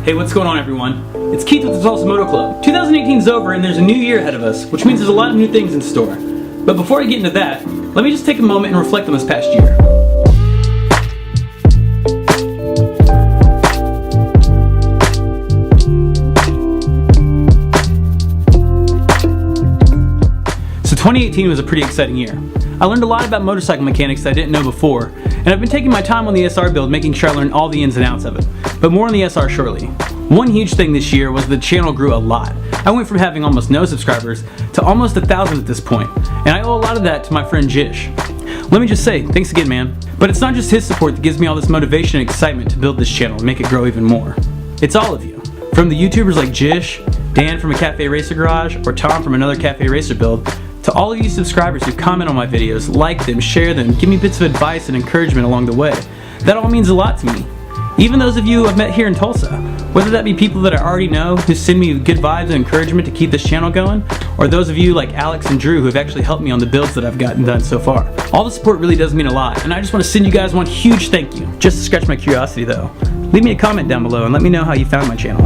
Hey, what's going on everyone? It's Keith with the Tulsa Moto Club. 2018 is over and there's a new year ahead of us, which means there's a lot of new things in store. But before I get into that, let me just take a moment and reflect on this past year. So 2018 was a pretty exciting year. I learned a lot about motorcycle mechanics that I didn't know before, and I've been taking my time on the SR build making sure I learn all the ins and outs of it. But more on the SR shortly. One huge thing this year was the channel grew a lot. I went from having almost no subscribers to almost 1,000 at this point, and I owe a lot of that to my friend Jish. Let me just say, thanks again man. But it's not just his support that gives me all this motivation and excitement to build this channel and make it grow even more. It's all of you. From the YouTubers like Jish, Dan from a Cafe Racer Garage, or Tom from another Cafe Racer build, to all of you subscribers who comment on my videos, like them, share them, give me bits of advice and encouragement along the way. That all means a lot to me. Even those of you I've met here in Tulsa, whether that be people that I already know who send me good vibes and encouragement to keep this channel going, or those of you like Alex and Drew who have actually helped me on the builds that I've gotten done so far. All the support really does mean a lot, and I just want to send you guys one huge thank you. Just to scratch my curiosity though, leave me a comment down below and let me know how you found my channel.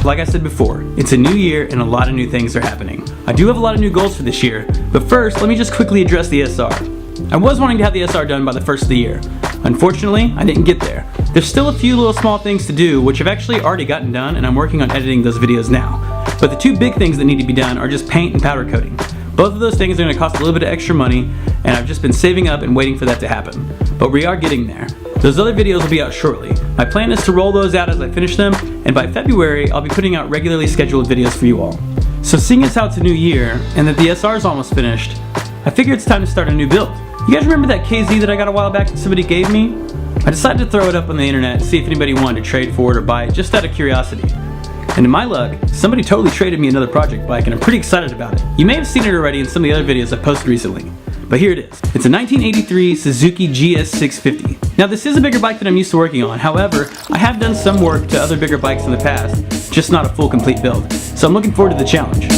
Like I said before, it's a new year and a lot of new things are happening. I do have a lot of new goals for this year, but first let me just quickly address the SR. I was wanting to have the SR done by the first of the year. Unfortunately, I didn't get there. There's still a few little small things to do which I've actually already gotten done and I'm working on editing those videos now. But the two big things that need to be done are just paint and powder coating. Both of those things are going to cost a little bit of extra money and I've just been saving up and waiting for that to happen. But we are getting there. Those other videos will be out shortly. My plan is to roll those out as I finish them, and by February I'll be putting out regularly scheduled videos for you all. So seeing as how it's a new year and that the SR is almost finished, I figured it's time to start a new build. You guys remember that KZ that I got a while back that somebody gave me? I decided to throw it up on the internet to see if anybody wanted to trade for it or buy it just out of curiosity. And in my luck, somebody totally traded me another project bike and I'm pretty excited about it. You may have seen it already in some of the other videos I posted recently. But here it is. It's a 1983 Suzuki GS650. Now this is a bigger bike than I'm used to working on. However, I have done some work to other bigger bikes in the past, just not a full complete build. So I'm looking forward to the challenge.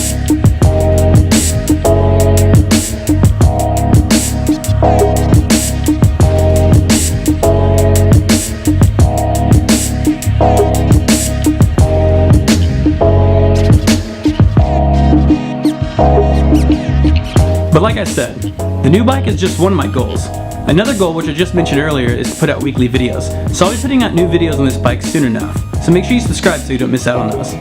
But like I said, the new bike is just one of my goals. Another goal, which I just mentioned earlier, is to put out weekly videos. So I'll be putting out new videos on this bike soon enough. So make sure you subscribe so you don't miss out on those.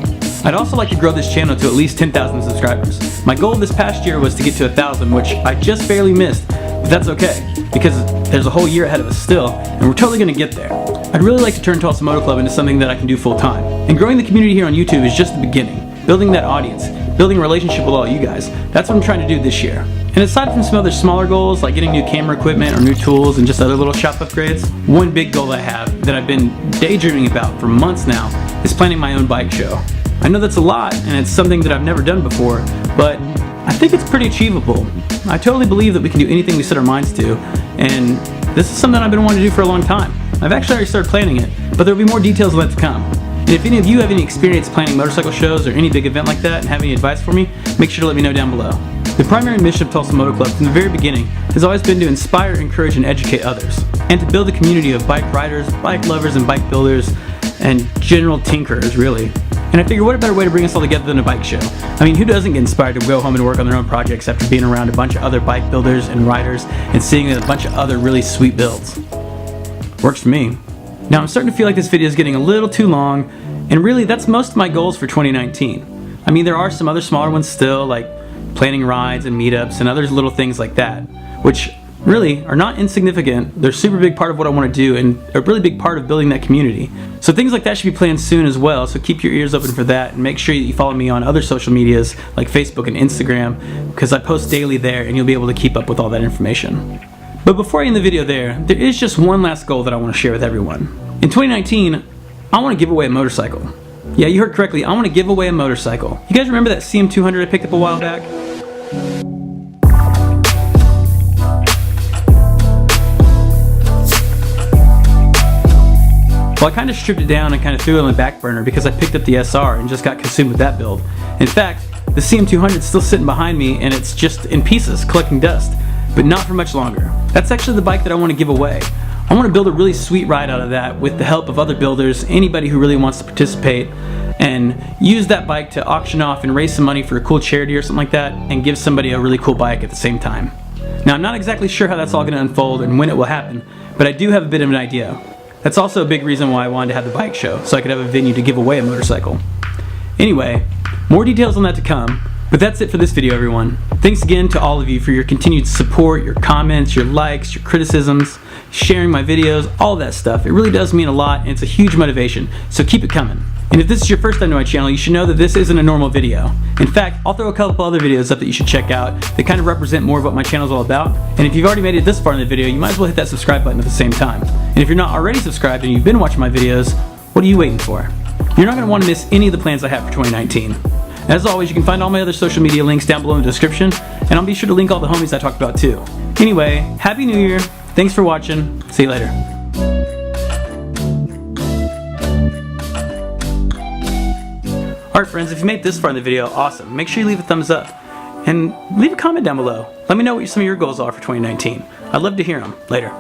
I'd also like to grow this channel to at least 10,000 subscribers. My goal this past year was to get to 1,000, which I just barely missed, but that's okay, because there's a whole year ahead of us still, and we're totally gonna get there. I'd really like to turn Tulsa Moto Club into something that I can do full time. And growing the community here on YouTube is just the beginning. Building that audience, building a relationship with all you guys. That's what I'm trying to do this year. And aside from some other smaller goals like getting new camera equipment or new tools and just other little shop upgrades, one big goal I have that I've been daydreaming about for months now is planning my own bike show. I know that's a lot and it's something that I've never done before, but I think it's pretty achievable. I totally believe that we can do anything we set our minds to, and this is something I've been wanting to do for a long time. I've actually already started planning it, but there will be more details on that to come. And if any of you have any experience planning motorcycle shows or any big event like that and have any advice for me, make sure to let me know down below. The primary mission of Tulsa Moto Club from the very beginning has always been to inspire, encourage, and educate others, and to build a community of bike riders, bike lovers, and bike builders, and general tinkerers, really. And I figure what a better way to bring us all together than a bike show. I mean, who doesn't get inspired to go home and work on their own projects after being around a bunch of other bike builders and riders and seeing a bunch of other really sweet builds? Works for me. Now I'm starting to feel like this video is getting a little too long, and really that's most of my goals for 2019. I mean, there are some other smaller ones still, like planning rides and meetups and other little things like that, which really are not insignificant. They're a super big part of what I want to do and a really big part of building that community. So things like that should be planned soon as well, so keep your ears open for that and make sure that you follow me on other social medias like Facebook and Instagram, because I post daily there and you'll be able to keep up with all that information. But before I end the video there is just one last goal that I want to share with everyone. In 2019, I want to give away a motorcycle. Yeah, you heard correctly, I want to give away a motorcycle. You guys remember that CM200 I picked up a while back? Well, I kind of stripped it down and kind of threw it on the back burner because I picked up the SR and just got consumed with that build. In fact, the CM200 is still sitting behind me and it's just in pieces, collecting dust, but not for much longer. That's actually the bike that I want to give away. I want to build a really sweet ride out of that with the help of other builders, anybody who really wants to participate, and use that bike to auction off and raise some money for a cool charity or something like that, and give somebody a really cool bike at the same time. Now, I'm not exactly sure how that's all going to unfold and when it will happen, but I do have a bit of an idea. That's also a big reason why I wanted to have the bike show, so I could have a venue to give away a motorcycle. Anyway, more details on that to come, but that's it for this video, everyone. Thanks again to all of you for your continued support, your comments, your likes, your criticisms, sharing my videos, all that stuff. It really does mean a lot, and it's a huge motivation, so keep it coming. And if this is your first time to my channel, you should know that this isn't a normal video. In fact, I'll throw a couple other videos up that you should check out that kind of represent more of what my channel is all about. And if you've already made it this far in the video, you might as well hit that subscribe button at the same time. And if you're not already subscribed and you've been watching my videos, what are you waiting for? You're not going to want to miss any of the plans I have for 2019. As always, you can find all my other social media links down below in the description, and I'll be sure to link all the homies I talked about too. Anyway, Happy New Year, thanks for watching, see you later. Alright friends, if you made it this far in the video, awesome. Make sure you leave a thumbs up, and leave a comment down below. Let me know what some of your goals are for 2019. I'd love to hear them. Later.